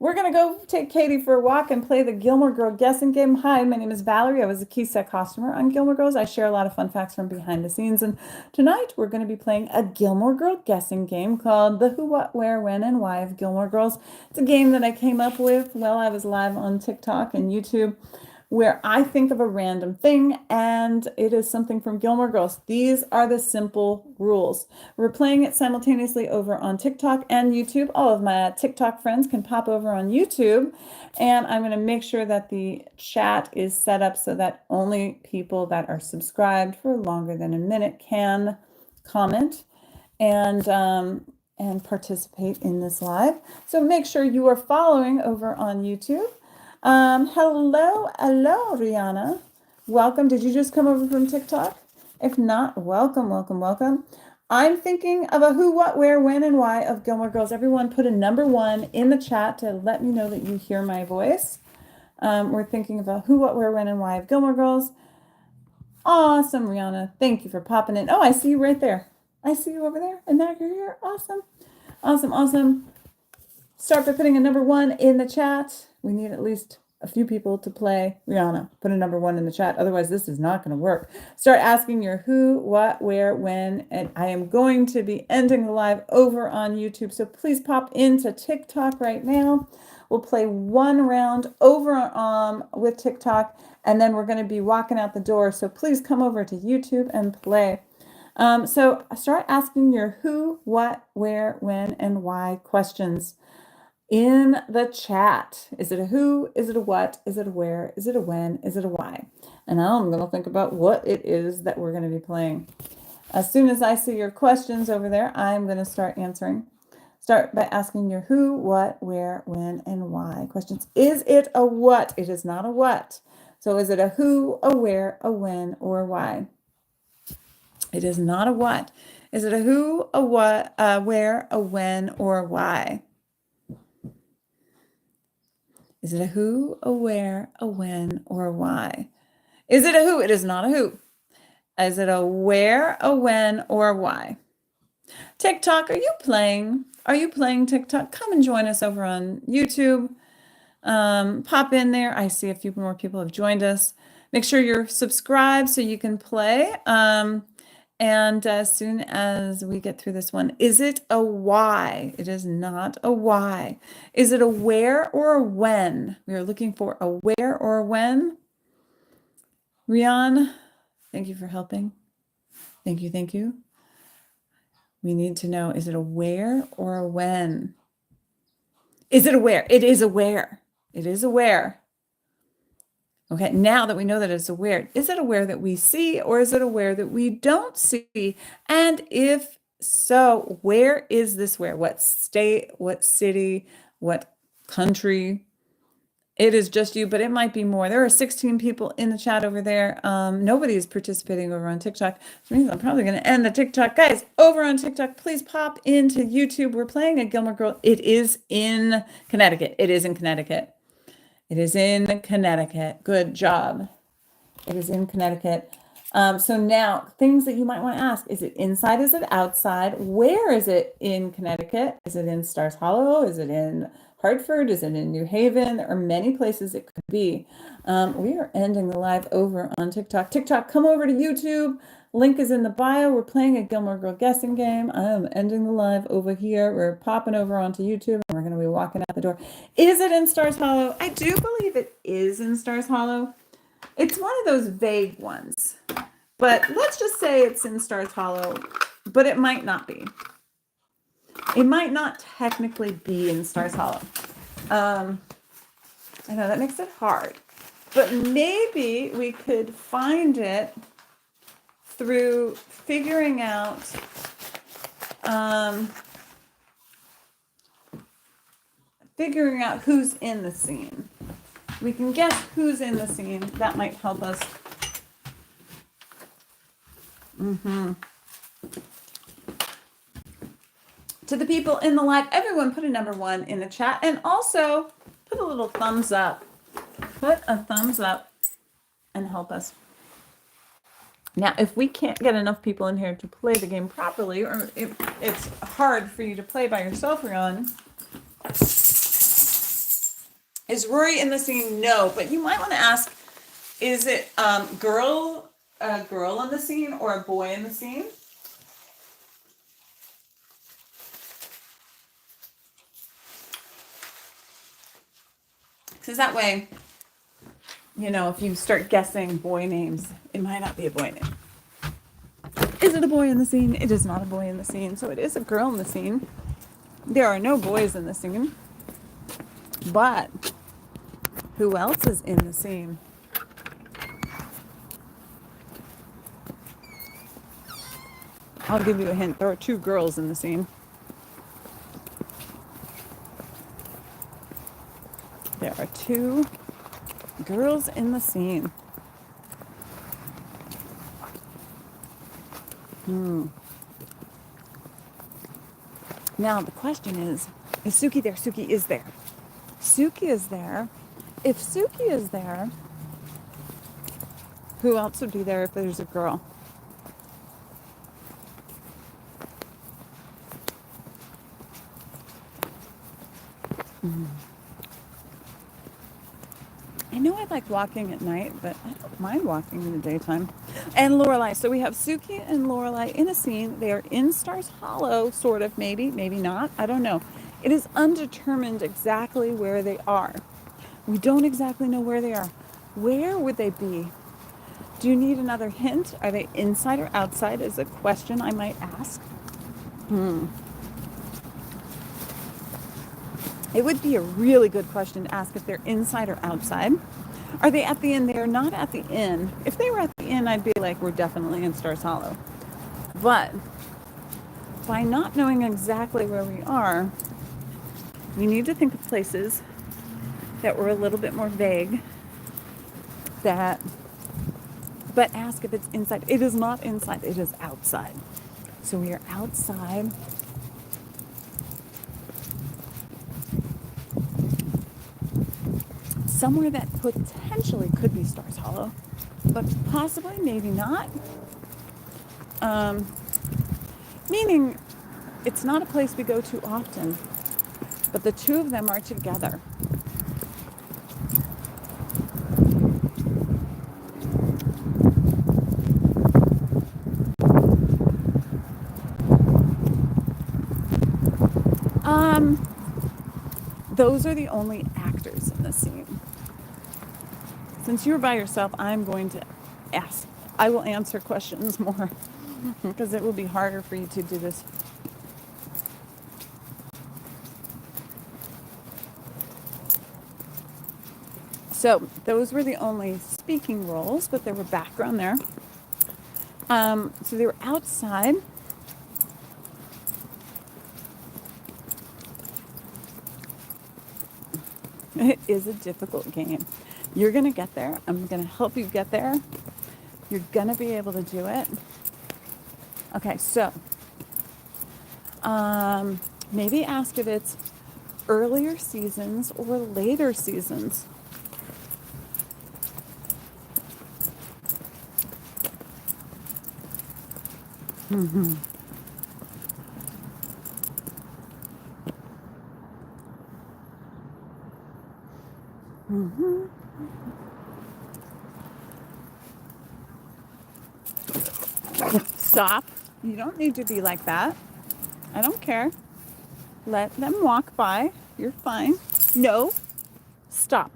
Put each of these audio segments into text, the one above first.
We're going to go take Katie for a walk and play the Gilmore Girl guessing game. Hi, my name is Valerie. I was a key set costumer on Gilmore Girls. I share a lot of fun facts from behind the scenes. And tonight we're going to be playing a Gilmore Girl guessing game called the Who, What, Where, When, and Why of Gilmore Girls. It's a game that I came up with while I was live on TikTok and YouTube, where I think of a random thing and it is something from Gilmore Girls. These are the simple rules. We're playing it simultaneously over on TikTok and YouTube. All of my TikTok friends can pop over on YouTube, and I'm going to make sure that the chat is set up so that only people that are subscribed for longer than a minute can comment and participate in this live. So make sure you are following over on YouTube. Hello, Rihanna. Welcome. Did you just come over from TikTok? If not, welcome. I'm thinking of a who, what, where, when, and why of Gilmore Girls. Everyone put a number 1 in the chat to let me know that you hear my voice. We're thinking of a who, what, where, when, and why of Gilmore Girls. Awesome, Rihanna. Thank you for popping in. Oh, I see you right there. I see you over there, and now you're here. Awesome. Start by putting a number 1 in the chat. We need at least a few people to play. Rihanna, put a number 1 in the chat. Otherwise, this is not going to work. Start asking your who, what, where, when, and I am going to be ending the live over on YouTube. So please pop into TikTok right now. We'll play 1 round over with TikTok, and then we're going to be walking out the door. So please come over to YouTube and play. So start asking your who, what, where, when, and why questions in the chat. Is it a who? Is it a what? Is it a where? Is it a when? Is it a why? And now I'm going to think about what it is that we're going to be playing. As soon as I see your questions over there, I'm going to start answering. Start by asking your who, what, where, when, and why questions. Is it a what? It is not a what. So is it a who, a where, a when, or why? It is not a what. Is it a who, a what, a where, a when, or why? Is it a who, a where, a when, or a why? Is it a who? It is not a who. Is it a where, a when, or a why? TikTok, are you playing? Are you playing TikTok? Come and join us over on YouTube. Pop in there. I see a few more people have joined us. Make sure you're subscribed so you can play. And as soon as we get through this one, is it a why? It is not a why. Is it a where or a when? We are looking for a where or a when. Rian, thank you for helping. Thank you. We need to know, is it a where or a when? Is it a where? It is a where. It is a where. Okay, now that we know that it's aware, is it aware that we see or is it aware that we don't see? And if so, where is this where? What state, what city, what country? It is just you, but it might be more. There are 16 people in the chat over there. Nobody is participating over on TikTok, which means I'm probably going to end the TikTok. Guys, over on TikTok, please pop into YouTube. We're playing a Gilmore Girl. It is in Connecticut. It is in Connecticut. It is in Connecticut. Good job. It is in Connecticut. So now, things that you might want to ask. Is it inside? Is it outside? Where is it in Connecticut? Is it in Stars Hollow? Is it in Hartford? Is it in New Haven? There are many places it could be. We are ending the live over on TikTok. TikTok, come over to YouTube. Link is in the bio. We're playing a Gilmore Girl guessing game. I am ending the live over here. We're popping over onto YouTube, and we're going to be walking out the door. Is it in Stars Hollow? I do believe it is in Stars Hollow. It's one of those vague ones. But let's just say it's in Stars Hollow, but it might not be. It might not technically be in Stars Hollow. I know that makes it hard. But maybe we could find it through figuring out who's in the scene. We can guess who's in the scene. That might help us. To the people in the live, everyone put a number 1 in the chat, and also put a little thumbs up. Put a thumbs up and help us. Now, if we can't get enough people in here to play the game properly, or if it's hard for you to play by yourself, Rion, Is Rory in the scene? No, but you might want to ask, is it a girl in the scene or a boy in the scene? Because that way, you know, if you start guessing boy names, it might not be a boy name. Is it a boy in the scene? It is not a boy in the scene. So it is a girl in the scene. There are no boys in the scene. But who else is in the scene? I'll give you a hint. There are 2 girls in the scene. There are 2 girls in the scene. Now the question is Suki there? Suki is there. Suki is there. If Suki is there, who else would be there if there's a girl? I know I like walking at night, but I don't mind walking in the daytime. And Lorelai. So we have Suki and Lorelai in a scene. They are in Stars Hollow, sort of, maybe not. I don't know. It is undetermined exactly where they are. We don't exactly know where they are. Where would they be? Do you need another hint? Are they inside or outside is a question I might ask. It would be a really good question to ask if they're inside or outside. Are they at the inn? They are not at the inn. If they were at the inn, I'd be like, we're definitely in Stars Hollow. But by not knowing exactly where we are, we need to think of places that were a little bit more vague, but ask if it's inside. It is not inside, it is outside. So we are outside. Somewhere that potentially could be Stars Hollow, but possibly, maybe not. Meaning, it's not a place we go to often, but the 2 of them are together. Those are the only actors in the scene. Since you're by yourself, I'm going to ask. I will answer questions more because it will be harder for you to do this. So those were the only speaking roles, but there were background there. So they were outside. It is a difficult game. You're going to get there. I'm going to help you get there. You're going to be able to do it. Okay, so maybe ask if it's earlier seasons or later seasons. Stop. You don't need to be like that. I don't care. Let them walk by. You're fine. No. Stop.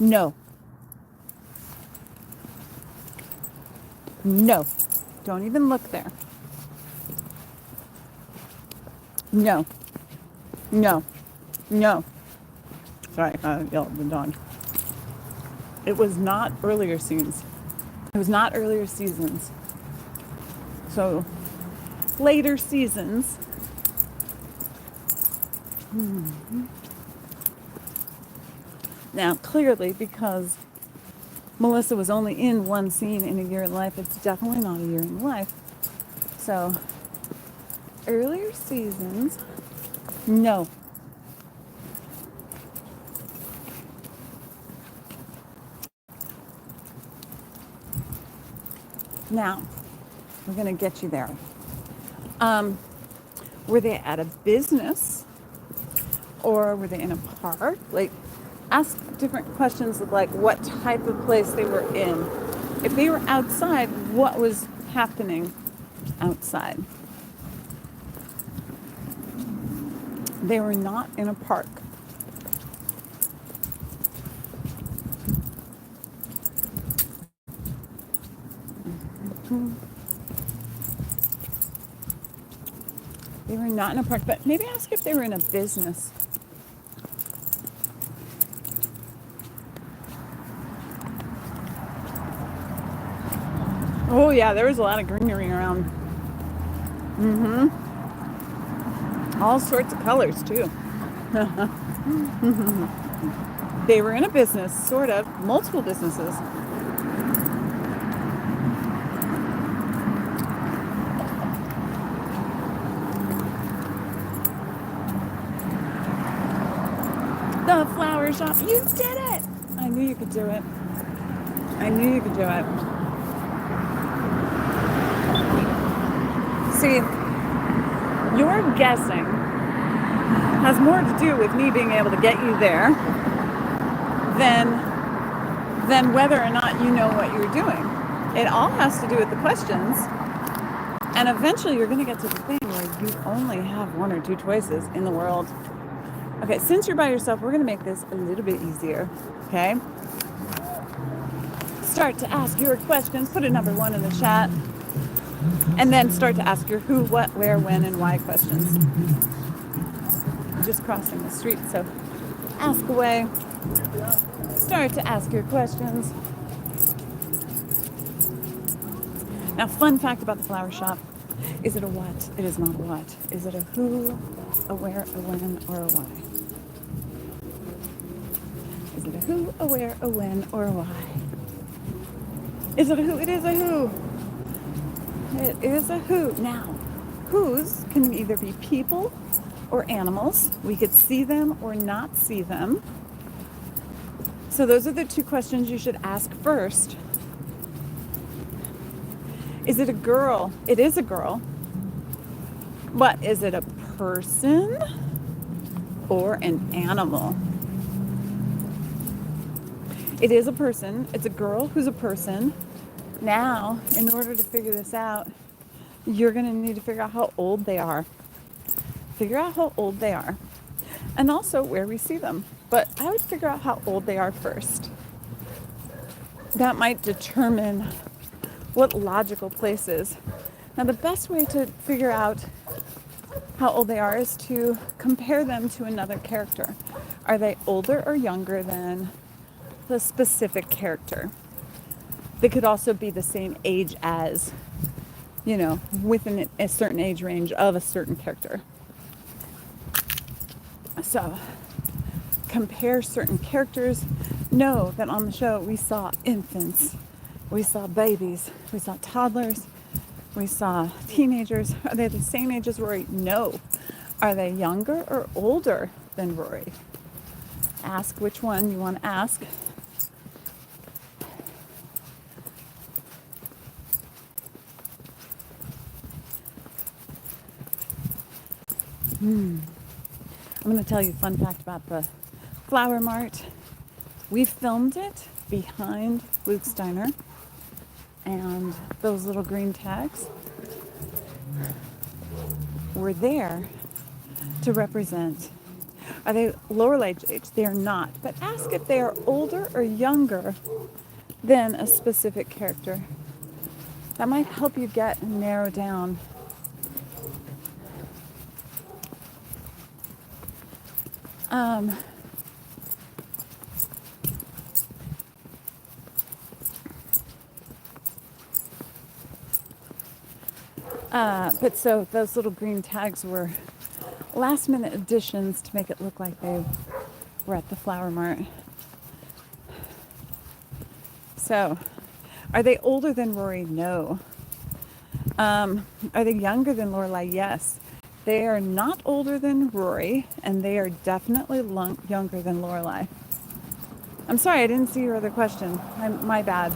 No. No. Don't even look there. No. No. No. Sorry, I yelled at the dog. It was not earlier scenes. It was not earlier seasons. So, later seasons. Now, clearly, because Melissa was only in one scene in A Year in Life, it's definitely not A Year in Life. So, earlier seasons, no. Now, we're going to get you there. Were they at a business? Or were they in a park? Like, Ask different questions of like what type of place they were in. If they were outside, what was happening outside? They were not in a park. They were not in a park, but maybe ask if they were in a business. Oh yeah, there was a lot of greenery around. All sorts of colors too. They were in a business, sort of, multiple businesses. The flower shop. You did it! I knew you could do it. I knew you could do it. See, your guessing has more to do with me being able to get you there than whether or not you know what you're doing. It all has to do with the questions. And eventually you're going to get to the thing where you only have one or two choices in the world. Okay, since you're by yourself, we're going to make this a little bit easier, okay? Start to ask your questions. Put a number 1 in the chat. And then start to ask your who, what, where, when, and why questions. Just crossing the street, so ask away. Start to ask your questions. Now, fun fact about the flower shop. Is it a what? It is not a what. Is it a who, a where, a when, or a why? Is it a who, a where, a when, or a why? Is it a who? It is a who. It is a who. Now, whos can either be people or animals. We could see them or not see them. So those are the two questions you should ask first. Is it a girl? It is a girl. But is it a person or an animal? It is a person. It's a girl who's a person. Now, in order to figure this out, you're going to need to figure out how old they are. Figure out how old they are. And also where we see them. But I would figure out how old they are first. That might determine what logical place is. Now, the best way to figure out how old they are is to compare them to another character. Are they older or younger than the specific character? They could also be the same age as, you know, within a certain age range of a certain character. So, compare certain characters. Know that on the show we saw infants, we saw babies, we saw toddlers, we saw teenagers. Are they the same age as Rory? No. Are they younger or older than Rory? Ask which one you want to ask. I'm going to tell you a fun fact about the Flower Mart. We filmed it behind Luke's Diner, and those little green tags were there to represent, are they lower age? They are not, but ask if they are older or younger than a specific character. That might help you get and narrow down. But so those little green tags were last minute additions to make it look like they were at the Flower Mart. So, are they older than Rory? No. Are they younger than Lorelai? Yes. They are not older than Rory, and they are definitely younger than Lorelai. I'm sorry, I didn't see your other question. My bad.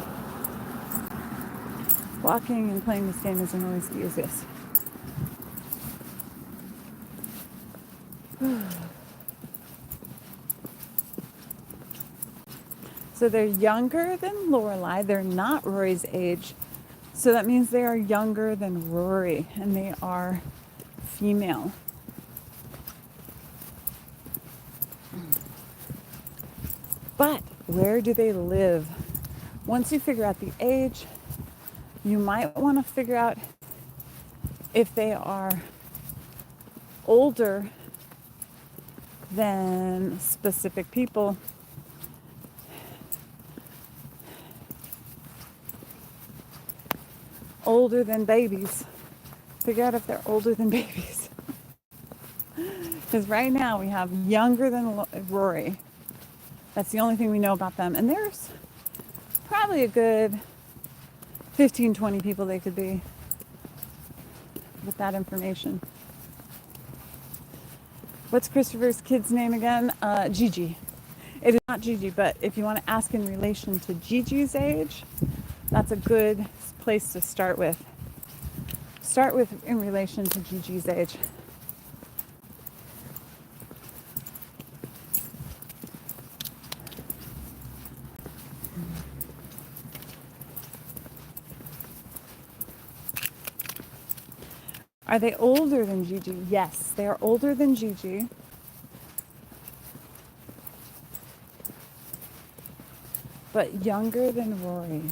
Walking and playing this game isn't always the easiest. So they're younger than Lorelai. They're not Rory's age. So that means they are younger than Rory, and they are female. But where do they live? Once you figure out the age, you might want to figure out if they are older than specific people. Older than babies. Figure out if they're older than babies. Because right now we have younger than Rory. That's the only thing we know about them. And there's probably a good 15, 20 people they could be with that information. What's Christopher's kid's name again? Gigi. It is not Gigi, but if you want to ask in relation to Gigi's age, that's a good place to start with. Start with in relation to Gigi's age. Are they older than Gigi? Yes, they are older than Gigi. But younger than Rory.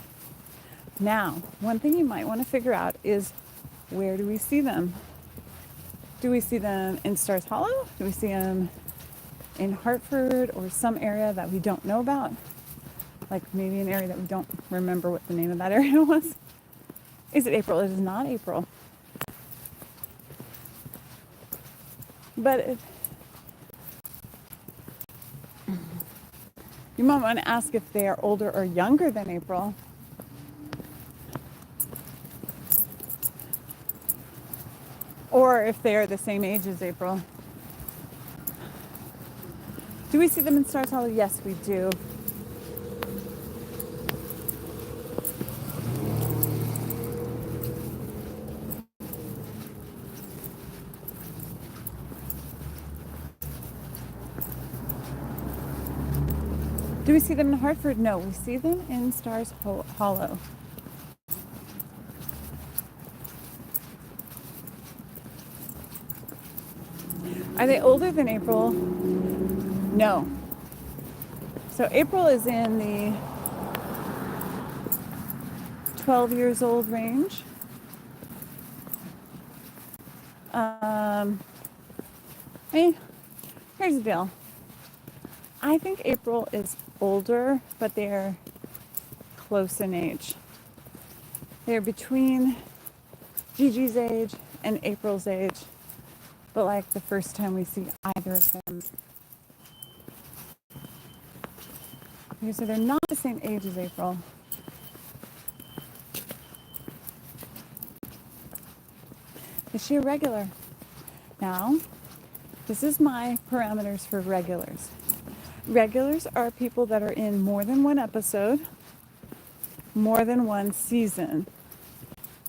Now, one thing you might want to figure out is, where do we see them? Do we see them in Stars Hollow? Do we see them in Hartford or some area that we don't know about? Like maybe an area that we don't remember what the name of that area was? Is it April? It is not April. But you might want to ask if they are older or younger than April. Or if they are the same age as April. Do we see them in Stars Hollow? Yes, we do. Do we see them in Hartford? No, we see them in Stars Hollow. Are they older than April? No. So April is in the 12 years old range. Here's the deal. I think April is older, but they're close in age. They're between Gigi's age and April's age, but like the first time we see either of them. Okay, so they're not the same age as April. Is she a regular? Now, this is my parameters for regulars. Regulars are people that are in more than one episode, more than one season.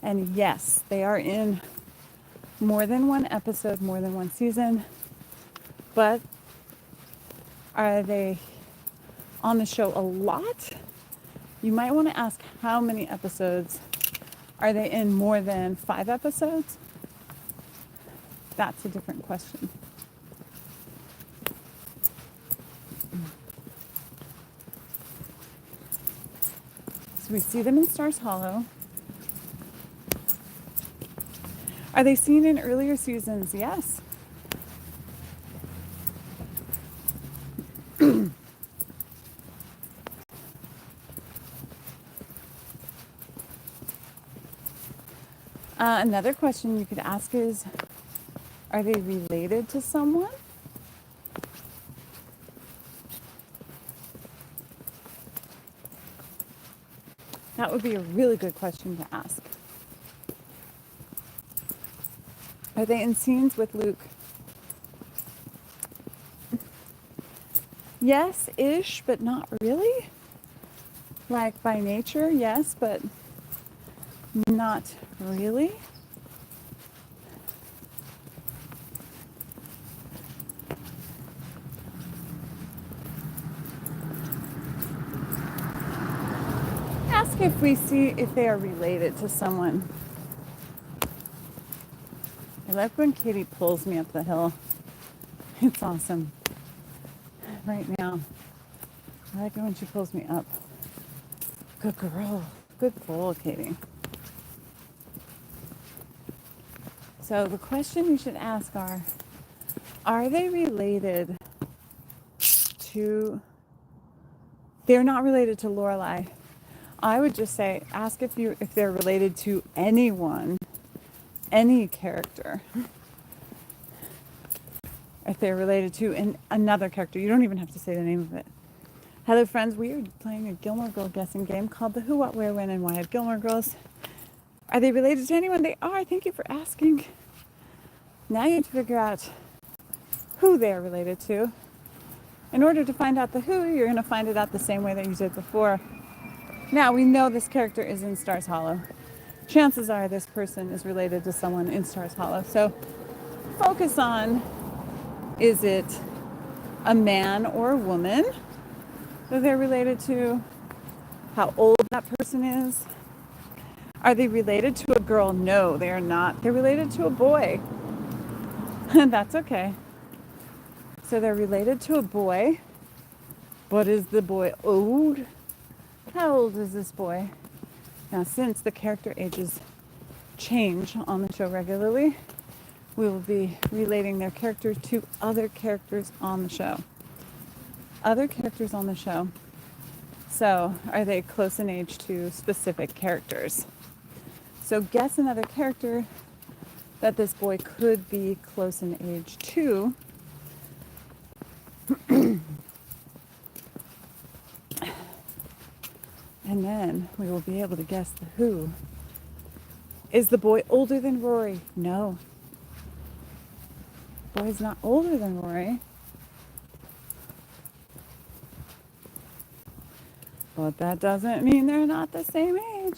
And yes, they are in more than one episode, more than one season. But are they on the show a lot? You might want to ask how many episodes. Are they in more than 5 episodes? That's a different question. So we see them in Stars Hollow. Are they seen in earlier seasons? Yes. Another question you could ask is, are they related to someone? That would be a really good question to ask. Are they in scenes with Luke? Yes-ish, but not really. Like by nature, yes, but not really. if we see if they are related to someone. I like when Katie pulls me up the hill. It's awesome. Right now. I like it when she pulls me up. Good girl. Good pull, Katie. So the question you should ask are they related to, they're not related to Lorelai. I would just say, ask if they're related to anyone, any character. If they're related to another character. You don't even have to say the name of it. Hello friends, we are playing a Gilmore Girl guessing game called the Who, What, Where, When, and Why of Gilmore Girls. Are they related to anyone? They are. Thank you for asking. Now you have to figure out who they're related to. In order to find out the who, you're going to find it out the same way that you did before. Now we know this character is in Stars Hollow. Chances are this person is related to someone in Stars Hollow. So focus on, is it a man or a woman that they're related to? How old that person is? Are they related to a girl? No, they are not. They're related to a boy. That's okay. So they're related to a boy. But is the boy old? How old is this boy? Now, since the character ages change on the show regularly, we will be relating their character to other characters on the show. Other characters on the show. So, are they close in age to specific characters? So, guess another character that this boy could be close in age to. And then we will be able to guess the who. Is the boy older than Rory? No. The boy's not older than Rory. But that doesn't mean they're not the same age.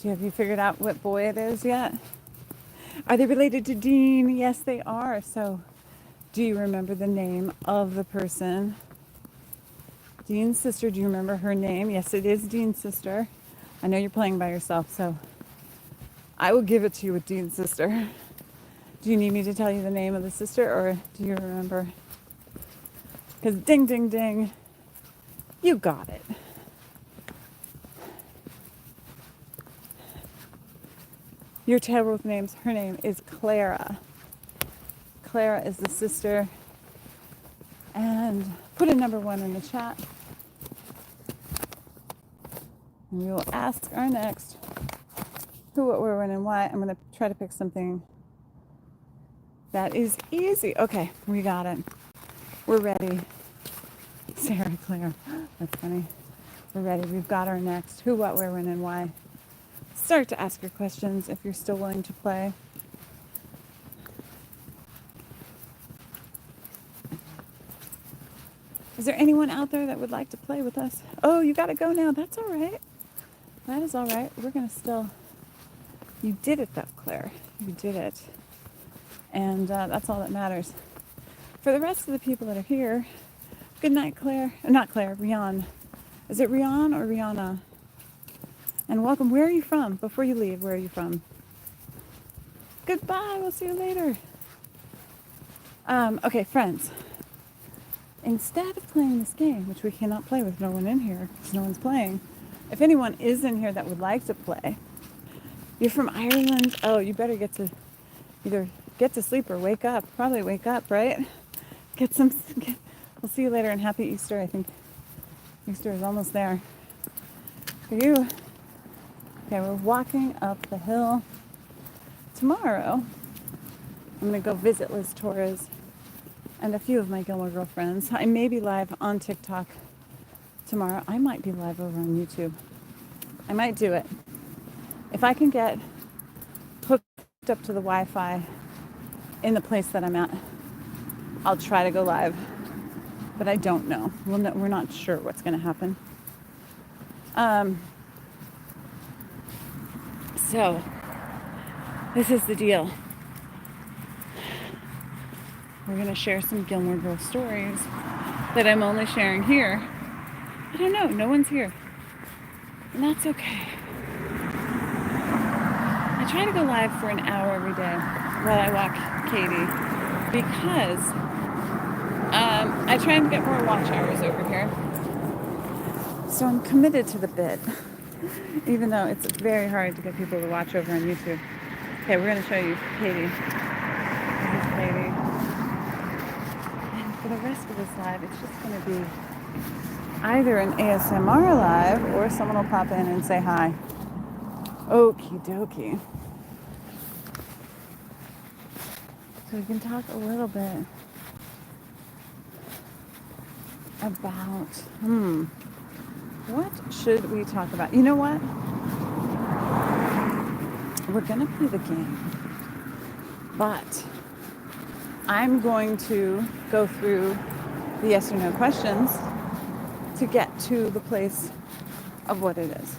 Have you figured out what boy it is yet? Are they related to Dean? Yes, they are. So, do you remember the name of the person? Dean's sister, do you remember her name? Yes, it is Dean's sister. I know you're playing by yourself, so I will give it to you with Dean's sister. Do you need me to tell you the name of the sister, or do you remember? Because ding, ding, ding, you got it. You're terrible with names. Her name is Clara. Clara is the sister. And put a number 1 in the chat. And we will ask our next who, what, where, when, and why. I'm going to try to pick something that is easy. Okay, we got it. We're ready. Sarah Claire. That's funny. We're ready. We've got our next who, what, where, when, and why. Start to ask your questions if you're still willing to play. Is there anyone out there that would like to play with us? Oh, you got to go now. That's all right. That is all right. We're going to still... You did it, though, Claire. You did it. And that's all that matters. For the rest of the people that are here, good night, Claire. Not Claire, Rian. Is it Rian or Rihanna? And welcome. Where are you from? Before you leave, where are you from? Goodbye. We'll see you later. Okay, friends. Instead of playing this game, which we cannot play with no one in here, because no one's playing, if anyone is in here that would like to play, you're from Ireland, oh, you better either get to sleep or wake up. Probably wake up, right? We'll see you later, and happy Easter. I think Easter is almost there. For you. Okay, we're walking up the hill. Tomorrow, I'm going to go visit Liz Torres and a few of my Gilmore girlfriends. I may be live on TikTok tomorrow. I might be live over on YouTube. I might do it. If I can get hooked up to the Wi-Fi in the place that I'm at, I'll try to go live. But I don't know. We're not sure what's going to happen. So, this is the deal. We're going to share some Gilmore Girls stories that I'm only sharing here. I don't know, no one's here. And that's okay. I try to go live for an hour every day while I walk Katie because I try and get more watch hours over here. So I'm committed to the bit, even though it's very hard to get people to watch over on YouTube. Okay, we're going to show you Katie. This is Katie. And for the rest of this live, it's just going to be either an ASMR live or someone will pop in and say hi. Okie dokie. So we can talk a little bit about, what should we talk about? You know what? We're going to play the game, but I'm going to go through the yes or no questions to get to the place of what it is.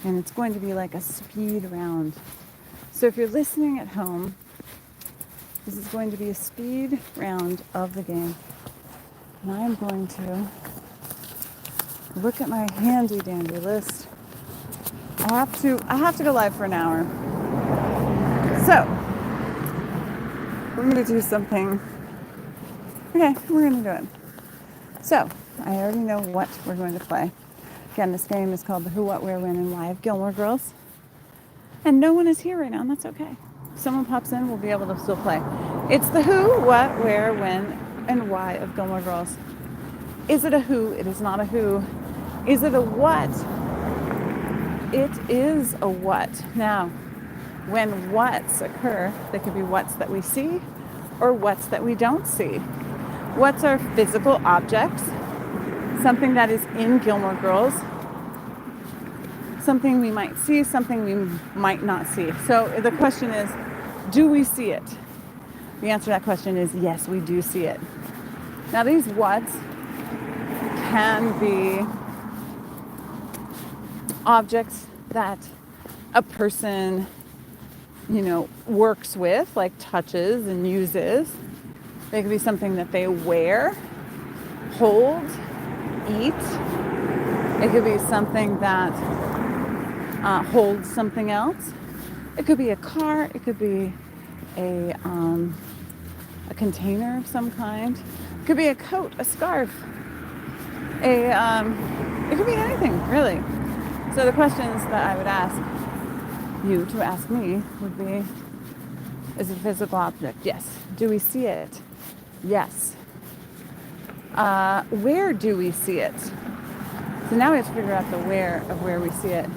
And it's going to be like a speed round. So if you're listening at home, this is going to be a speed round of the game. And I'm going to look at my handy dandy list. I have to go live for an hour. So we're going to do something. Okay, we're going to do it. So I already know what we're going to play. Again, this game is called the Who, What, Where, When, and Why of Gilmore Girls. And no one is here right now, and that's okay. If someone pops in, we'll be able to still play. It's the who, what, where, when, and why of Gilmore Girls. Is it a who? It is not a who. Is it a what? It is a what. Now, when whats occur, they could be whats that we see or whats that we don't see. Whats are physical objects, something that is in Gilmore Girls, something we might see, something we might not see. So the question is, do we see it? The answer to that question is yes, we do see it. Now these whats can be objects that a person, works with, like touches and uses. They could be something that they wear, hold, eat. It could be something that holds something else. It could be a car. It could be a container of some kind. It could be a coat, a scarf. It could be anything, really. So the questions that I would ask you to ask me would be, is it a physical object? Yes. Do we see it? Yes. Where do we see it? So now we have to figure out the where of where we see it.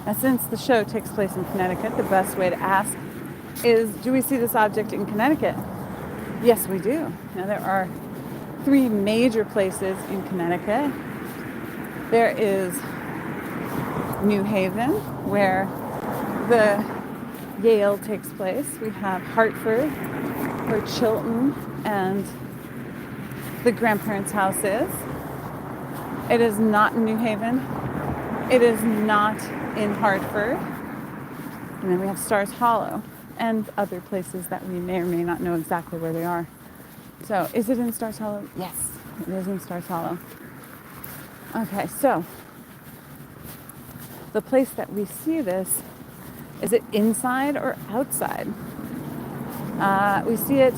Now, since the show takes place in Connecticut, the best way to ask is, do we see this object in Connecticut? Yes, we do. Now, there are 3 major places in Connecticut. There is New Haven, where the Yale takes place. We have Hartford, where Chilton and the grandparents' house is. It is not in New Haven. It is not in Hartford. And then we have Stars Hollow and other places that we may or may not know exactly where they are. So, is it in Stars Hollow? Yes, it is in Stars Hollow. Okay, so the place that we see this, is it inside or outside? We see it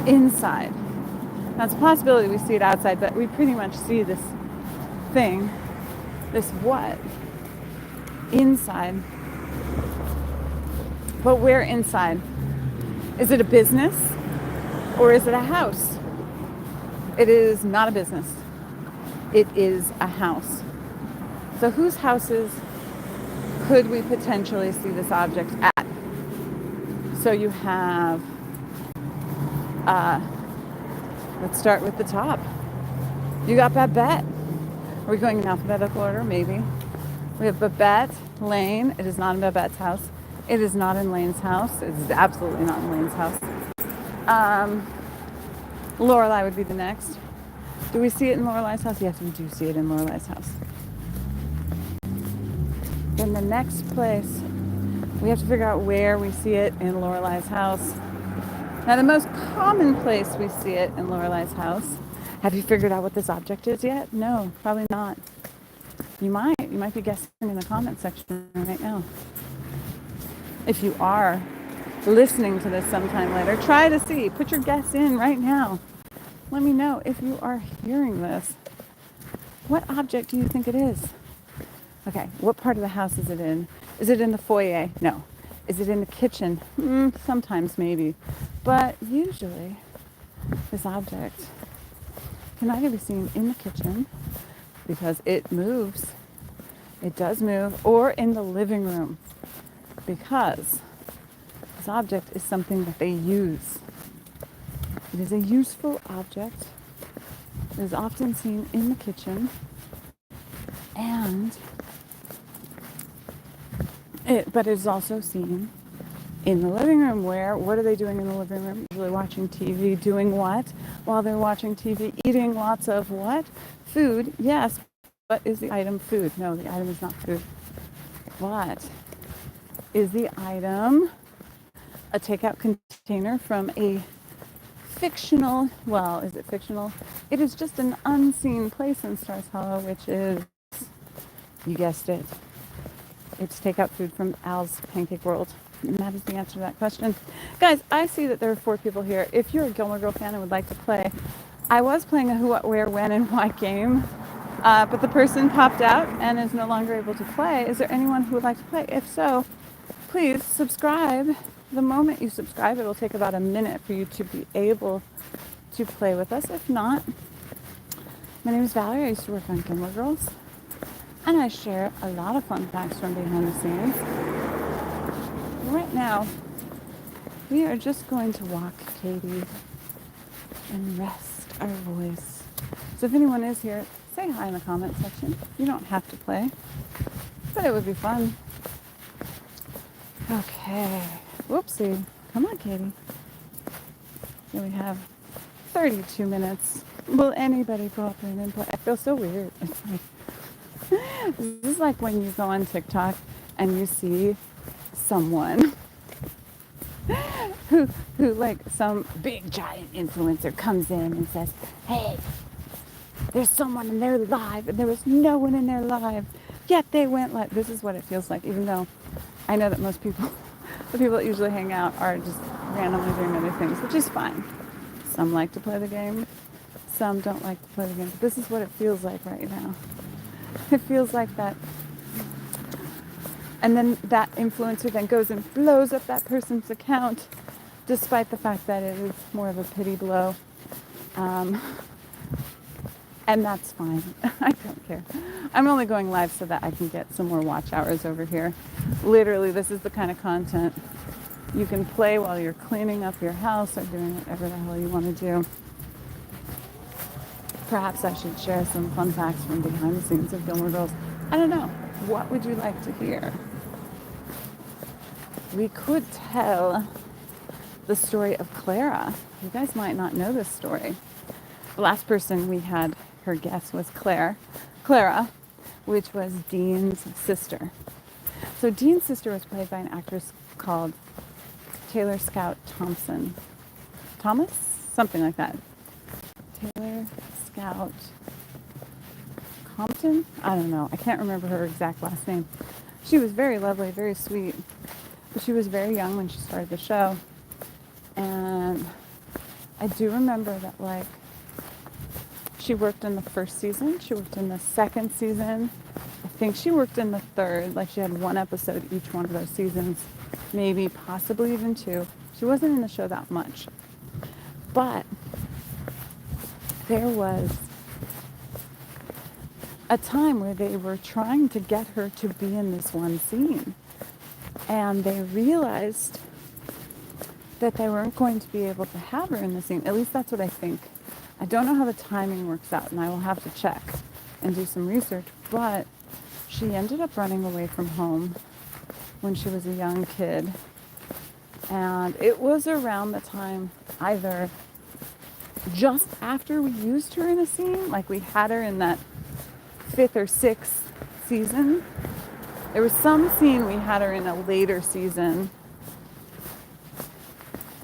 inside. Now, it's a possibility we see it outside, but we pretty much see this thing, this what, inside. But where inside? Is it a business or is it a house? It is not a business. It is a house. So whose houses could we potentially see this object at? So you have, let's start with the top. You got Babette. Are we going in alphabetical order? Maybe. We have Babette, Lane. It is not in Babette's house. It is not in Lane's house. It is absolutely not in Lane's house. Lorelai would be the next. Do we see it in Lorelai's house? Yes, we do see it in Lorelai's house. in the next place, we have to figure out where we see it in Lorelai's house. Now, the most common place we see it in Lorelai's house. Have you figured out what this object is yet? No, probably not. You might be guessing in the comment section right now. If you are listening to this sometime later, try to see. Put your guess in right now. Let me know if you are hearing this. What object do you think it is? Okay, what part of the house is it in? Is it in the foyer? No. Is it in the kitchen? Sometimes maybe. But usually, this object can either be seen in the kitchen, because it moves. It does move. Or in the living room, because this object is something that they use. It is a useful object. It is often seen in the kitchen, but it is also seen in the living room. What are they doing in the living room? Usually watching TV. Doing what while they're watching TV? Eating lots of what? Food, yes. But is the item food? No, the item is not food. What is the item? A takeout container from a fictional, well, is it fictional? It is just an unseen place in Stars Hollow, which is, you guessed it, it's takeout food from Al's Pancake World. And that is the answer to that question. Guys, I see that there are 4 people here. If you're a Gilmore Girl fan and would like to play, I was playing a who, what, where, when, and why game, but the person popped out and is no longer able to play. Is there anyone who would like to play? If so, please subscribe. The moment you subscribe, it will take about a minute for you to be able to play with us. If not, my name is Valerie. I used to work on Gilmore Girls, and I share a lot of fun facts from behind the scenes. Right now, we are just going to walk Katie and rest our voice. So if anyone is here, say hi in the comment section. You don't have to play, but it would be fun. Okay. Whoopsie. Come on, Katie. Here we have 32 minutes. Will anybody pop in and play? I feel so weird. It's like, this is like when you go on TikTok and you see someone who like some big giant influencer comes in and says, hey, there's someone in their live and there was no one in their live, yet they went live. This is what it feels like, even though I know that most people, the people that usually hang out, are just randomly doing other things, which is fine. Some like to play the game, some don't like to play the game, but this is what it feels like right now. It feels like that. And then that influencer then goes and blows up that person's account, despite the fact that it is more of a pity blow. And that's fine. I don't care. I'm only going live so that I can get some more watch hours over here. Literally, this is the kind of content you can play while you're cleaning up your house or doing whatever the hell you want to do. Perhaps I should share some fun facts from behind the scenes of Gilmore Girls. I don't know. What would you like to hear? We could tell the story of Clara. You guys might not know this story. The last person we had her guess was Clara, which was Dean's sister. So Dean's sister was played by an actress called Taylor Scout Thompson. Thomas? Something like that. Taylor Scout Compton? I don't know. I can't remember her exact last name. She was very lovely, very sweet. But she was very young when she started the show. And I do remember that, like, she worked in the first season. She worked in the second season. I think she worked in the third. Like, she had 1 episode each one of those seasons. Maybe, possibly even 2. She wasn't in the show that much. But there was a time where they were trying to get her to be in this one scene. And they realized that they weren't going to be able to have her in the scene. At least that's what I think. I don't know how the timing works out, and I will have to check and do some research, but she ended up running away from home when she was a young kid. And it was around the time, either just after we used her in a scene, like we had her in that 5th or 6th season, There was some scene we had her in a later season,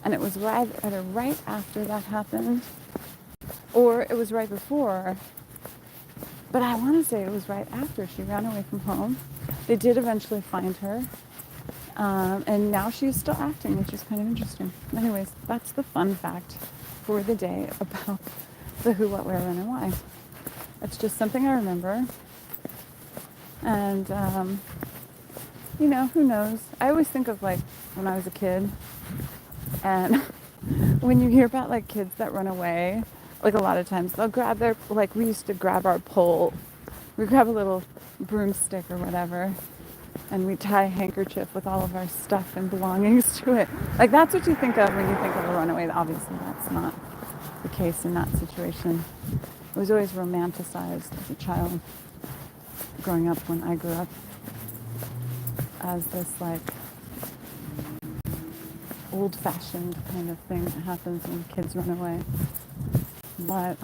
and it was either right after that happened, or it was right before. But I want to say it was right after she ran away from home. They did eventually find her, and now she's still acting, which is kind of interesting. Anyways, that's the fun fact for the day about the who, what, where, when, and why. It's just something I remember. And, you know, who knows? I always think of, like, when I was a kid, and when you hear about, like, kids that run away, like, a lot of times they'll grab their, like, we used to grab our pole. We grab a little broomstick or whatever, and we tie a handkerchief with all of our stuff and belongings to it. Like, that's what you think of when you think of a runaway. Obviously, that's not the case in that situation. It was always romanticized as a child, growing up when I grew up, as this, like, old-fashioned kind of thing that happens when kids run away. But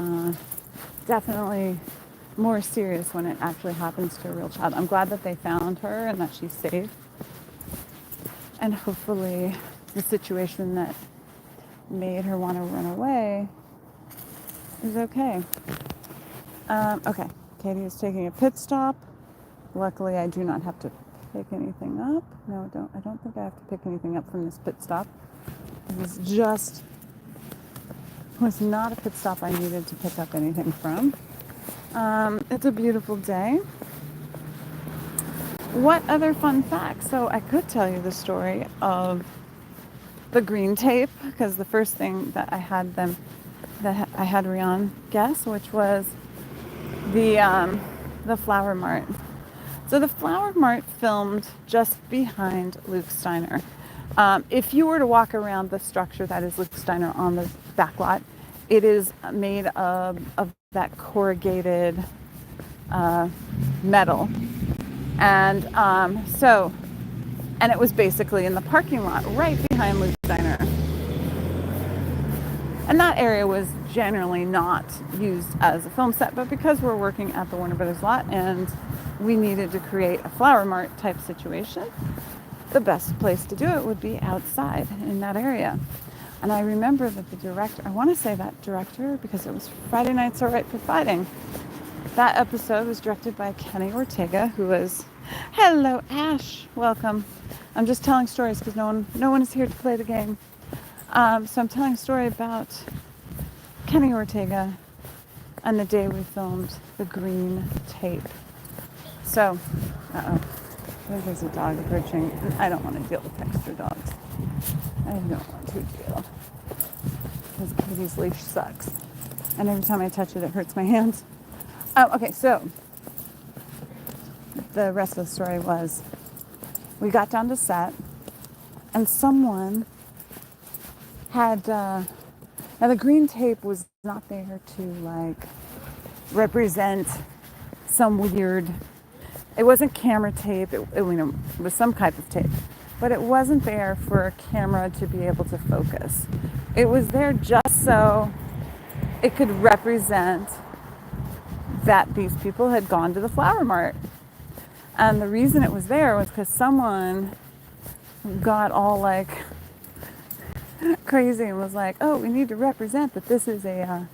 definitely more serious when it actually happens to a real child. I'm glad that they found her and that she's safe. And hopefully the situation that made her want to run away is okay. Okay, Katie is taking a pit stop. Luckily, I do not have to pick anything up. No, I don't think I have to pick anything up from this pit stop. This was not a pit stop I needed to pick up anything from. It's a beautiful day. What other fun facts? So I could tell you the story of the green tape, because the first thing that I had Rian guess, which was the Flower Mart. So the Flower Mart filmed just behind Luke Steiner. If you were to walk around the structure that is Luke Steiner on the back lot, it is made of that corrugated metal. And and it was basically in the parking lot right behind Luke Steiner. And that area was generally not used as a film set, but because we're working at the Warner Brothers lot and we needed to create a Flower Mart type situation, the best place to do it would be outside in that area. And I remember that the director, I want to say that director, because it was Friday Nights Are Right for Fighting. That episode was directed by Kenny Ortega, who was, hello Ash, welcome. I'm just telling stories because no one is here to play the game. So I'm telling a story about Kenny Ortega and the day we filmed the green tape. So, I think there's a dog approaching. I don't want to deal with extra dogs. I don't want to deal. Because Katie's leash sucks. And every time I touch it, it hurts my hands. Okay, so the rest of the story was we got down to set and someone had, now the green tape was not there to like represent some weird, it wasn't camera tape, it was some type of tape, but it wasn't there for a camera to be able to focus. It was there just so it could represent that these people had gone to the Flower Mart. And the reason it was there was because someone got all like crazy and was like, oh, we need to represent that this is that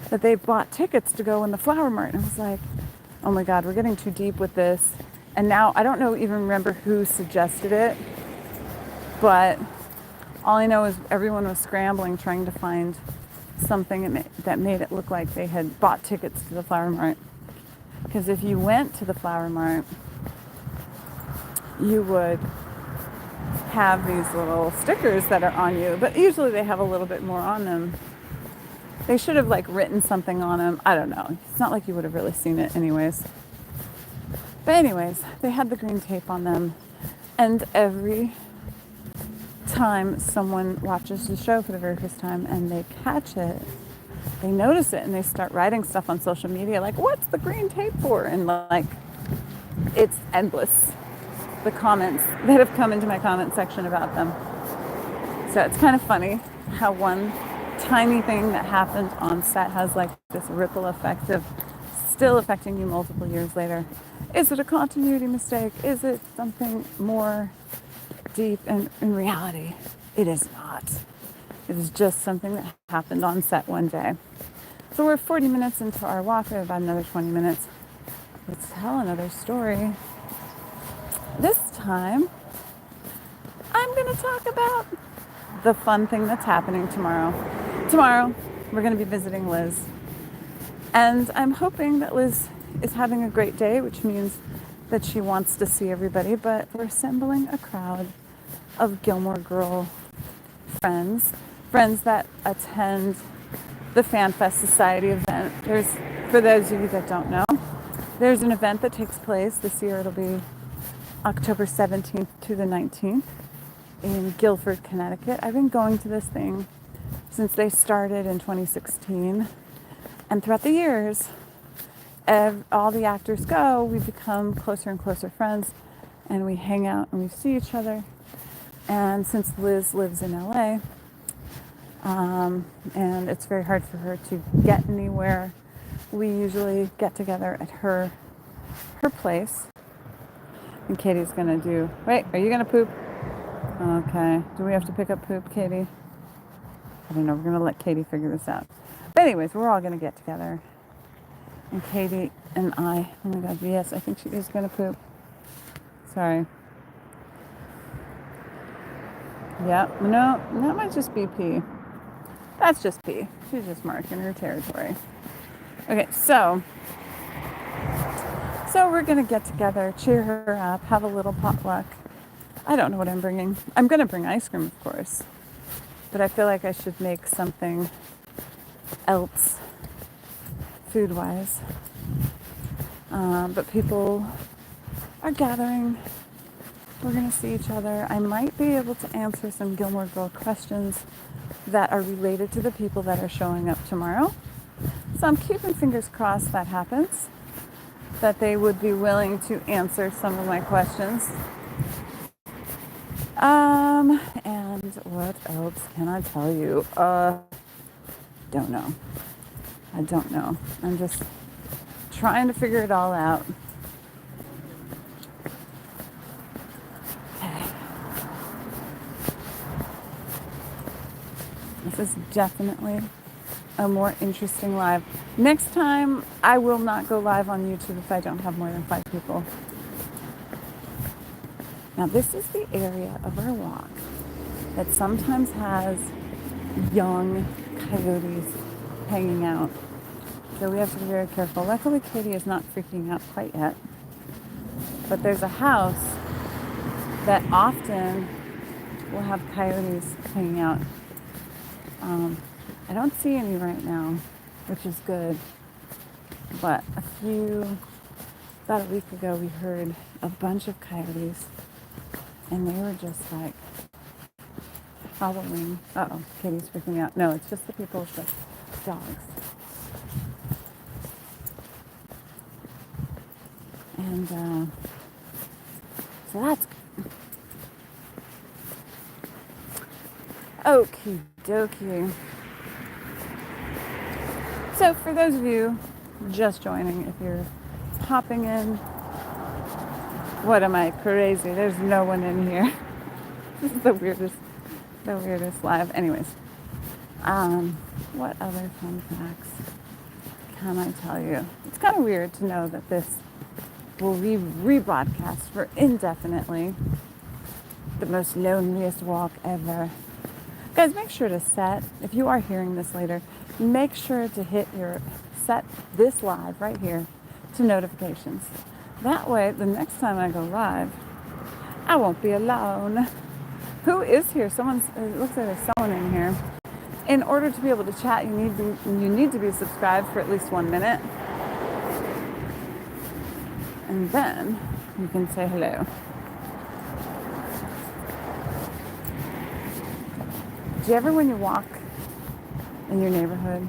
they bought tickets to go in the Flower Mart. And I was like, oh my God, we're getting too deep with this. And now I don't even remember who suggested it, but all I know is everyone was scrambling trying to find something that made it look like they had bought tickets to the Flower Mart. Because if you went to the Flower Mart, you would have these little stickers that are on you, but usually they have a little bit more on them. They should have like written something on them. I don't know. It's not like you would have really seen it anyways. But anyways, they had the green tape on them, and every time someone watches the show for the very first time and they catch it, they notice it and they start writing stuff on social media like, what's the green tape for? And like, it's endless, the comments that have come into my comment section about them. So it's kind of funny how one tiny thing that happened on set has like this ripple effect of still affecting you multiple years later. Is it a continuity mistake? Is it something more deep? And in reality, it is not. It is just something that happened on set one day. So we're 40 minutes into our walk. We have about another 20 minutes. Let's tell another story. This time, I'm going to talk about the fun thing that's happening tomorrow. Tomorrow, we're going to be visiting Liz. And I'm hoping that Liz is having a great day, which means that she wants to see everybody. But we're assembling a crowd of Gilmore Girl friends that attend the Fan Fest Society event. For those of you that don't know, there's an event that takes place this year. It'll be October 17th to the 19th in Guilford, Connecticut. I've been going to this thing since they started in 2016. And throughout the years, all the actors go, we become closer and closer friends, and we hang out and we see each other. And since Liz lives in LA, and it's very hard for her to get anywhere, we usually get together at her place. And Katie's gonna wait, are you gonna poop? Okay, do we have to pick up poop, Katie? I don't know, we're gonna let Katie figure this out. But anyways, we're all gonna get together. And Katie and I, oh my God, yes, I think she is gonna poop. Sorry. Yeah, no, that might just be pee. That's just pee. She's just marking her territory. Okay, so we're gonna get together, cheer her up, have a little potluck. I don't know what I'm bringing. I'm gonna bring ice cream, of course, but I feel like I should make something else food-wise. But people are gathering. We're gonna see each other. I might be able to answer some Gilmore Girl questions that are related to the people that are showing up tomorrow. So I'm keeping fingers crossed that happens, that they would be willing to answer some of my questions. And what else can I tell you? Don't know. I don't know. I'm just trying to figure it all out. Okay. This is definitely a more interesting live. Next time, I will not go live on YouTube if I don't have more than 5 people. Now, this is the area of our walk that sometimes has young coyotes hanging out. So we have to be very careful. Luckily, Katie is not freaking out quite yet. But there's a house that often will have coyotes hanging out. I don't see any right now, which is good. But about a week ago, we heard a bunch of coyotes. And they were just like howling. Uh-oh, Katie's freaking out. No, it's just the people with the dogs. And so that's good. Okie dokie. So for those of you just joining, if you're hopping in, what am I, crazy? There's no one in here. This is the weirdest live. Anyways, what other fun facts can I tell you? It's kind of weird to know that this will be rebroadcast for indefinitely. The most loneliest walk ever. Guys, make sure to if you are hearing this later, make sure to set this live right here to notifications. That way, the next time I go live, I won't be alone. Who is here? It looks like there's someone in here. In order to be able to chat, you need to be subscribed for at least 1 minute. And then you can say hello. Do you ever, when you walk in your neighborhood,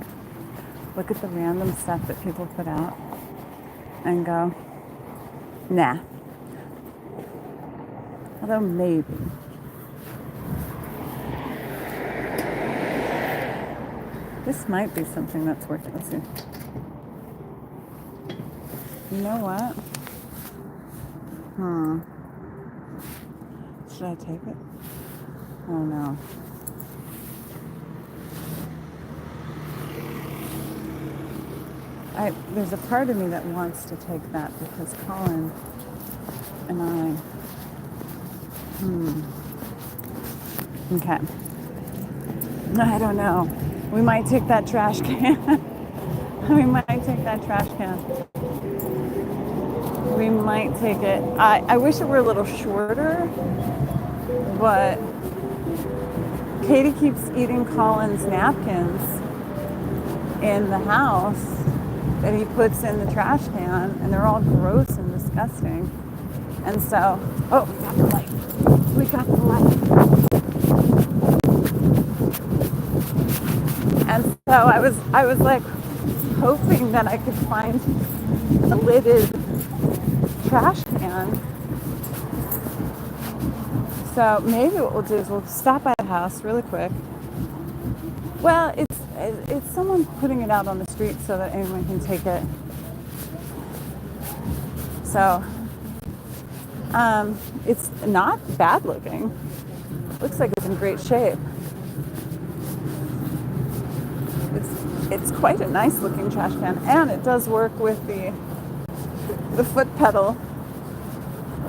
look at the random stuff that people put out and go, nah. Although maybe. This might be something that's worth it. Let's see. You know what? Should I take it? Oh no. There's a part of me that wants to take that because Colin and I. Okay. I don't know. We might take that trash can. We might take that trash can. We might take it. I wish it were a little shorter, but Katie keeps eating Colin's napkins in the house that he puts in the trash can, and they're all gross and disgusting. And so, oh, we got the light. We got the light. And so I was like hoping that I could find a lidded trash can. So maybe what we'll do is we'll stop by the house really quick. Well, it's someone putting it out on the street so that anyone can take it. So it's not bad looking. Looks like it's in great shape. It's quite a nice looking trash can, and it does work with the foot pedal.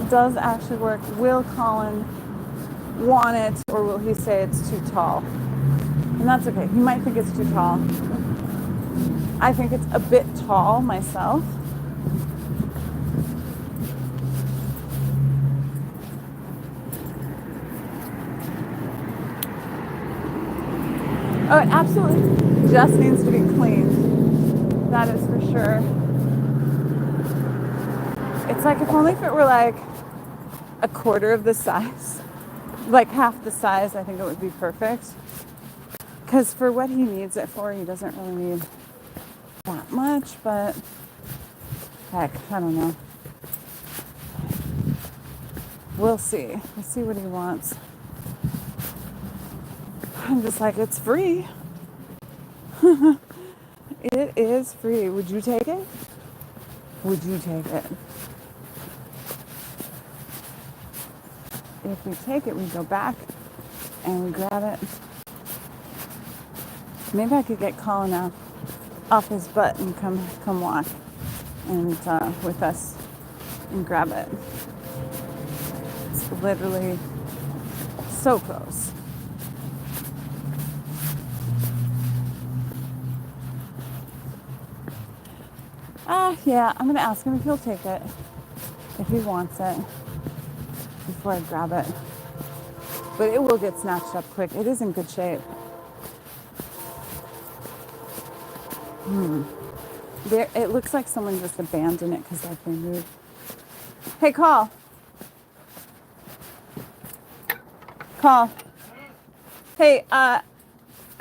It does actually work. Will Colin want it, or will he say it's too tall? And that's okay. He might think it's too tall. I think it's a bit tall myself. Oh, it absolutely just needs to be cleaned. That is for sure. It's like if only if it were like a quarter of the size, like half the size, I think it would be perfect. Because for what he needs it for, he doesn't really need that much, but heck, I don't know. We'll see. We'll see what he wants. I'm just like, it's free. It is free. Would you take it? Would you take it? If we take it, we go back and we grab it. Maybe I could get Colin off his butt and come walk and with us and grab it. It's literally so close. Yeah, I'm going to ask him if he'll take it, if he wants it, before I grab it. But it will get snatched up quick. It is in good shape. There, it looks like someone just abandoned it because they moved. Hey, Call. Hey, I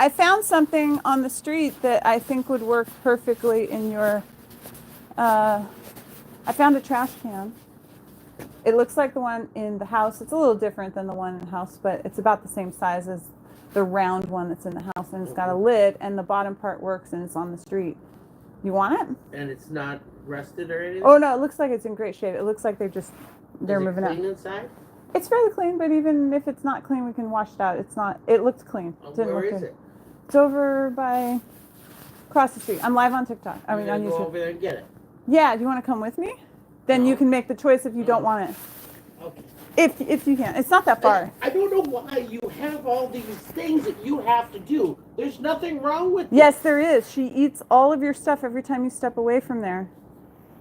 found something on the street that I think would work perfectly in your... I found a trash can. It looks like the one in the house. It's a little different than the one in the house, but it's about the same size as the round one that's in the house, and it's got a lid, and the bottom part works, and it's on the street. You want it? And it's not rusted or anything? Oh, no, it looks like it's in great shape. It looks like they're moving out. Is it clean inside? It's fairly clean, but even if it's not clean, we can wash it out. It looks clean. Where is it? It's over by, across the street. I'm live on TikTok. I mean, on YouTube. Go over there and get it. Yeah, do you want to come with me? Then you can make the choice if you don't want it. Okay. If you can. It's not that far. I don't know why you have all these things that you have to do. There's nothing wrong with it. Yes, there is. She eats all of your stuff every time you step away from there.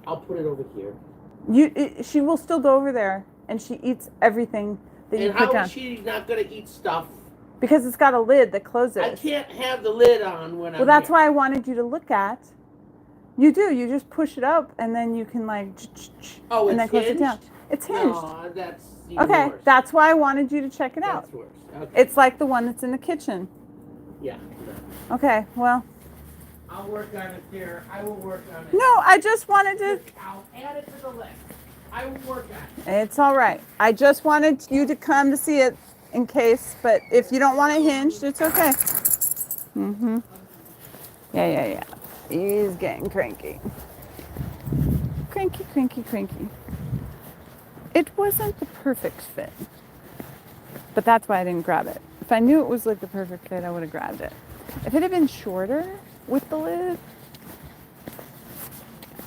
I'll put it over here. She will still go over there, and she eats everything that you put down. And how is she not going to eat stuff? Because it's got a lid that closes. I can't have the lid on when I'm Well, that's here. why I wanted you to look at. You do. You just push it up, and then you can and then close it down. It's hinged. No, that's even okay, worse. that's why I wanted you to check it out. That's worse. Okay. It's like the one that's in the kitchen. Yeah. No. Okay, well. I'll work on it there. I will work on it. No, I just wanted to. I'll add it to the list. I will work on it. It's all right. I just wanted you to come to see it in case, but if you don't want it hinged, it's okay. Yeah. He's getting cranky. Cranky. It wasn't the perfect fit, but that's why I didn't grab it. If I knew it was like the perfect fit, I would have grabbed it. If it had been shorter with the lid,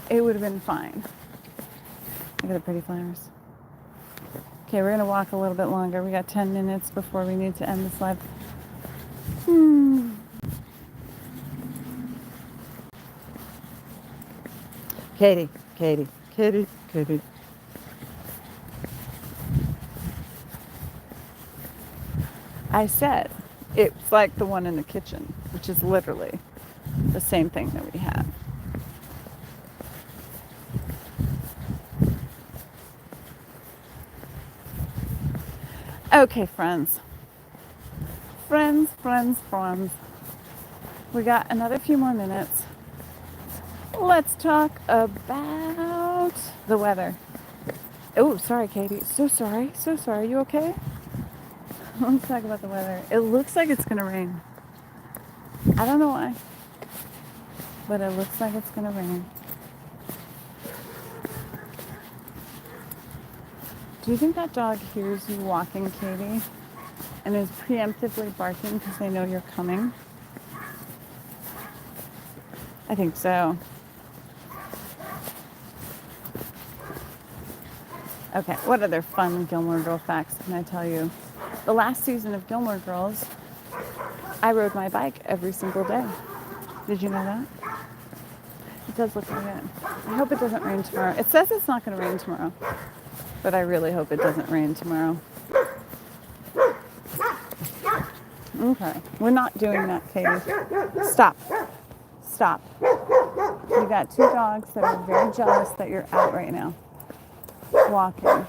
it would have been fine. Look at the pretty flowers. Okay, we're gonna walk a little bit longer. We got 10 minutes before we need to end this live. Katie, Katie, Katie, Katie. I said it's like the one in the kitchen, which is literally the same thing that we had. Okay, friends. Friends. We got another few more minutes. Let's talk about the weather. Oh, sorry, Katie. So sorry. You okay? Let's talk about the weather. It looks like it's going to rain. I don't know why, but it looks like it's going to rain. Do you think that dog hears you walking, Katie, and is preemptively barking because they know you're coming? I think so. Okay, what other fun Gilmore Girl facts can I tell you? The last season of Gilmore Girls, I rode my bike every single day. Did you know that? It does look like it. I hope it doesn't rain tomorrow. It says it's not going to rain tomorrow, but I really hope it doesn't rain tomorrow. Okay, we're not doing that, Katie. Stop. You got two dogs that are very jealous that you're out right now, walking.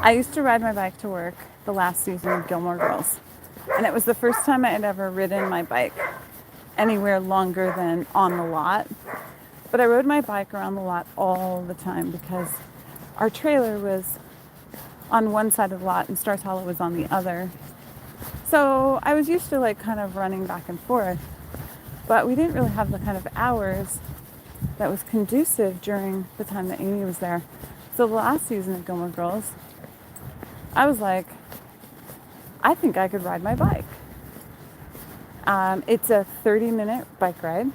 I used to ride my bike to work the last season of Gilmore Girls, and it was the first time I had ever ridden my bike anywhere longer than on the lot. But I rode my bike around the lot all the time because our trailer was on one side of the lot and Stars Hollow was on the other. So I was used to like kind of running back and forth, but we didn't really have the kind of hours that was conducive during the time that Amy was there. So the last season of Gilmore Girls, I was like, I think I could ride my bike. It's a 30-minute bike ride,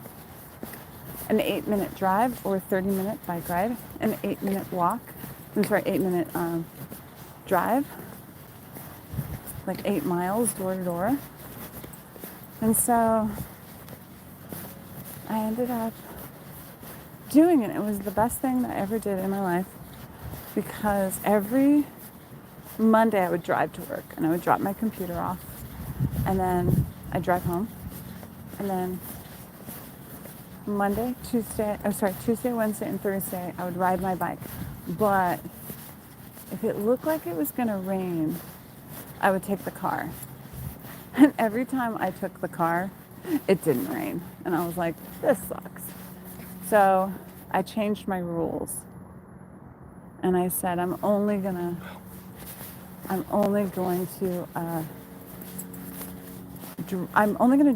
an 8-minute drive, or a 30-minute bike ride, an 8-minute walk. 8-minute drive, like 8 miles door to door. And so I ended up doing it. It was the best thing that I ever did in my life because every Monday I would drive to work and I would drop my computer off and then I'd drive home. And then Tuesday, Wednesday, and Thursday I would ride my bike. But if it looked like it was going to rain, I would take the car. And every time I took the car, it didn't rain. And I was like, this sucks. So I changed my rules. And I said, I'm only going to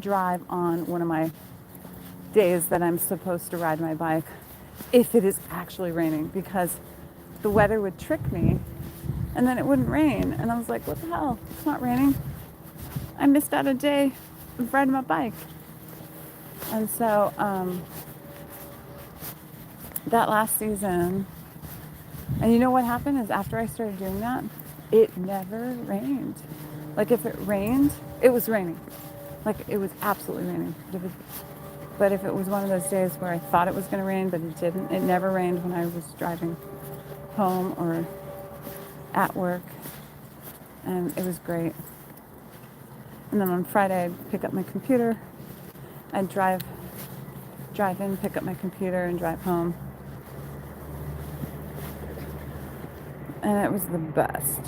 drive on one of my days that I'm supposed to ride my bike if it is actually raining, because the weather would trick me and then it wouldn't rain. And I was like, what the hell? It's not raining. I missed out a day of riding my bike. And so that last season, and you know what happened is after I started doing that, it never rained. Like if it rained, it was raining. Like it was absolutely raining. But if it was one of those days where I thought it was going to rain, but it didn't, it never rained when I was driving home or at work. And it was great. And then on Friday, I'd pick up my computer. I'd drive in, pick up my computer, and drive home. And it was the best.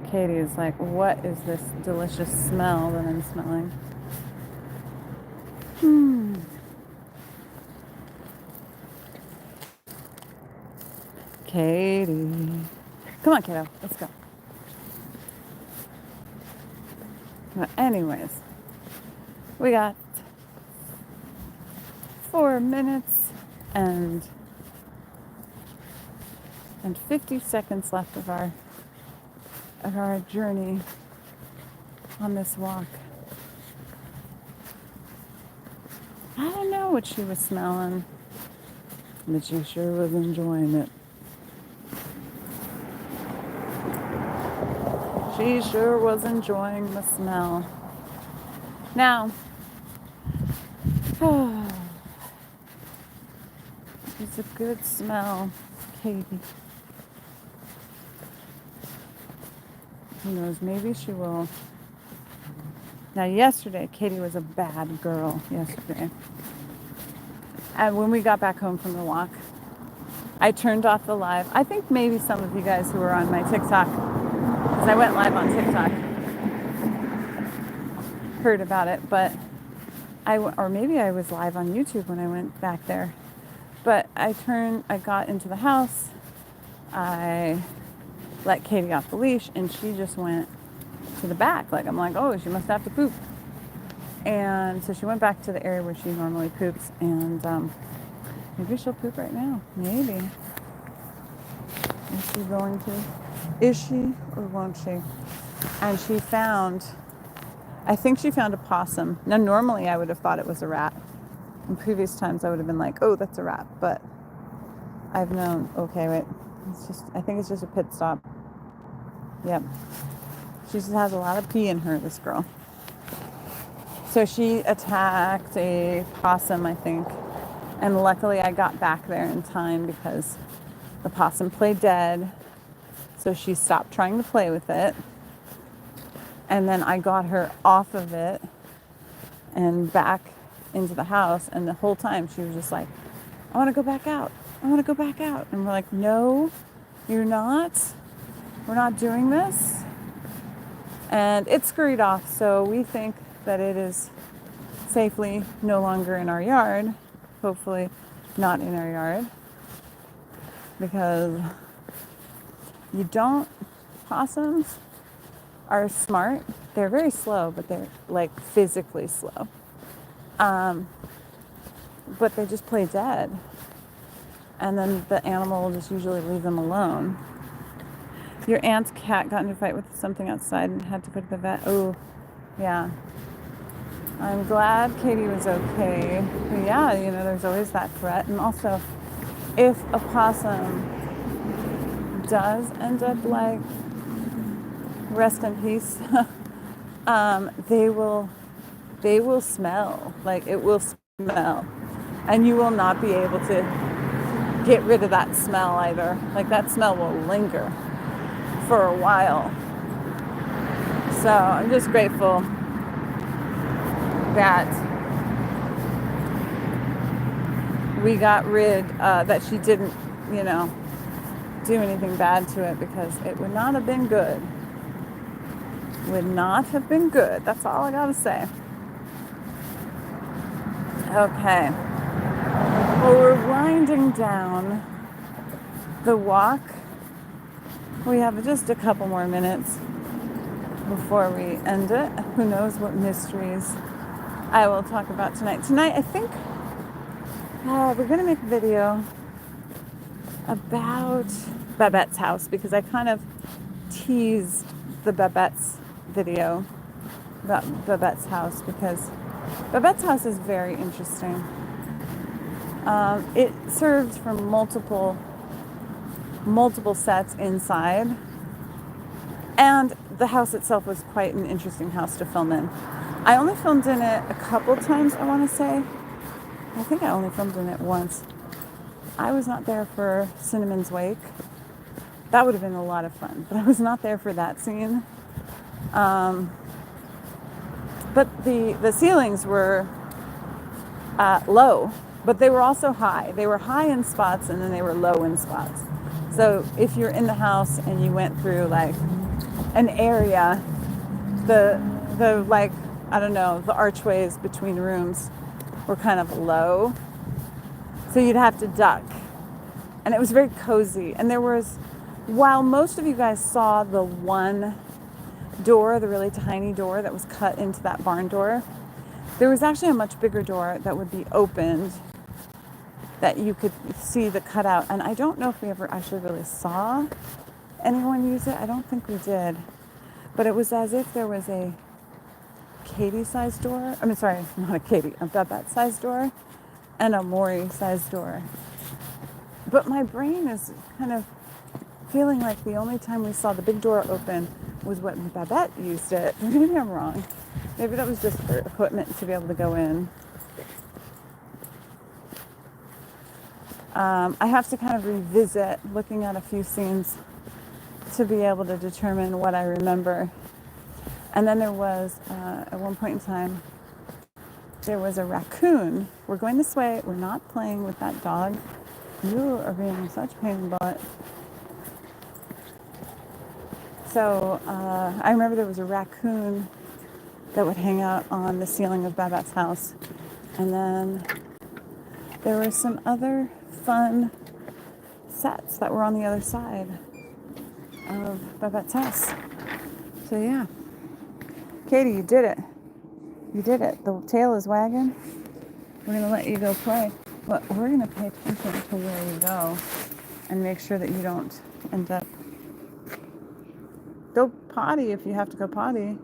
Katie is like, what is this delicious smell that I'm smelling? Katie. Come on, kiddo. Let's go. But anyways, we got 4 minutes and 50 seconds left of our journey on this walk. I don't know what she was smelling, but she sure was enjoying it. She sure was enjoying the smell. Now, it's a good smell, Katie. Who knows, maybe she will. Now, yesterday, Katie was a bad girl yesterday. And when we got back home from the walk, I turned off the live. I think maybe some of you guys who were on my TikTok, because I went live on TikTok, heard about it, but or maybe I was live on YouTube when I went back there. But I got into the house, I let Katie off the leash, and she just went to the back. Like, I'm like, oh, she must have to poop. And so she went back to the area where she normally poops, and maybe she'll poop right now. Maybe. Is she going to? Is she or won't she? And I think she found a possum. Now, normally I would have thought it was a rat. In previous times I would have been like, oh, that's a rat. But I've known, okay, wait. I think it's just a pit stop. Yep. She just has a lot of pee in her, this girl. So she attacked a possum, I think. And luckily I got back there in time because the possum played dead. So she stopped trying to play with it. And then I got her off of it and back into the house. And the whole time she was just like, I want to go back out. I want to go back out. And we're like, no, you're not. We're not doing this. And it scurried off. So we think that it is safely no longer in our yard. Hopefully not in our yard. Because possums are smart. They're very slow, but they're like physically slow. But they just play dead. And then the animal will just usually leave them alone. Your aunt's cat got in a fight with something outside and had to go to the vet. Oh, yeah. I'm glad Katie was okay. But yeah, there's always that threat. And also, if a possum does end up like, rest in peace, they will smell. Like, it will smell. And you will not be able to get rid of that smell either. Like, that smell will linger for a while. So I'm just grateful that we got rid, that she didn't, do anything bad to it, because it would not have been good. Would not have been good. That's all I gotta say. Okay. Well, we're winding down the walk. We have just a couple more minutes before we end it. Who knows what mysteries I will talk about tonight. Tonight, I think we're going to make a video about Babette's house, because I kind of teased the Babette's video about Babette's house, because Babette's house is very interesting. It served for multiple sets inside, and the house itself was quite an interesting house to film in. I only filmed in it a couple times, I want to say. I think I only filmed in it once. I was not there for Cinnamon's wake. That would have been a lot of fun, but I was not there for that scene. But the ceilings were low, but they were also high. They were high in spots, and then they were low in spots. So if you're in the house and you went through like an area, the like, I don't know, the archways between rooms were kind of low. So you'd have to duck. And it was very cozy. And there was, while most of you guys saw the one door, the really tiny door that was cut into that barn door, there was actually a much bigger door that would be opened that you could see the cutout. And I don't know if we ever actually really saw anyone use it. I don't think we did. But it was as if there was a Katie-sized door. I mean, sorry, not a Katie, a Babette-sized door and a Maury-sized door. But my brain is kind of feeling like the only time we saw the big door open was when Babette used it. Maybe I'm wrong. Maybe that was just for equipment to be able to go in. I have to kind of revisit looking at a few scenes to be able to determine what I remember. And then there was, at one point in time, there was a raccoon. We're going this way. We're not playing with that dog. You are being such a pain in the butt. So I remember there was a raccoon that would hang out on the ceiling of Babette's house. And then there were some other fun sets that were on the other side of Babette's house. So yeah. Katie, you did it. You did it. The tail is wagging. We're going to let you go play. But we're going to pay attention to where you go and make sure that you don't end up. Go potty if you have to go potty.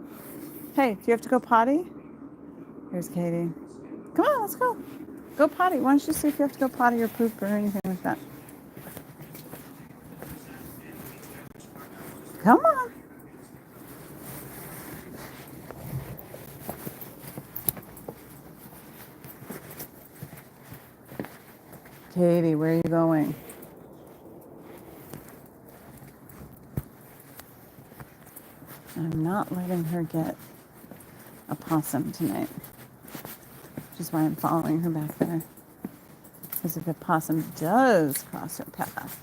Hey, do you have to go potty? Here's Katie. Come on, let's go. Go potty. Why don't you see if you have to go potty or poop or anything like that? Come on. Katie, where are you going? I'm not letting her get a possum tonight, which is why I'm following her back there. Because if a possum does cross her path,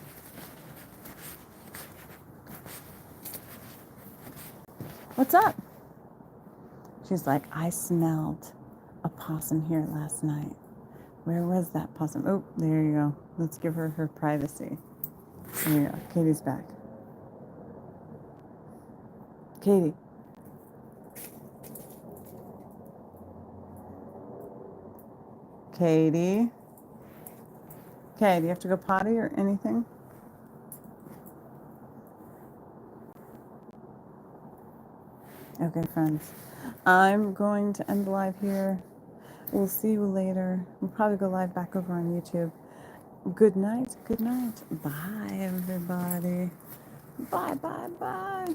what's up? She's like, I smelled a possum here last night. Where was that possum? Oh, there you go. Let's give her her privacy. There you go. Katie's back. Katie. Katie. Okay, do you have to go potty or anything? Okay, friends. I'm going to end the live here. We'll see you later. We'll probably go live back over on YouTube. Good night. Good night. Bye, everybody. Bye, bye, bye.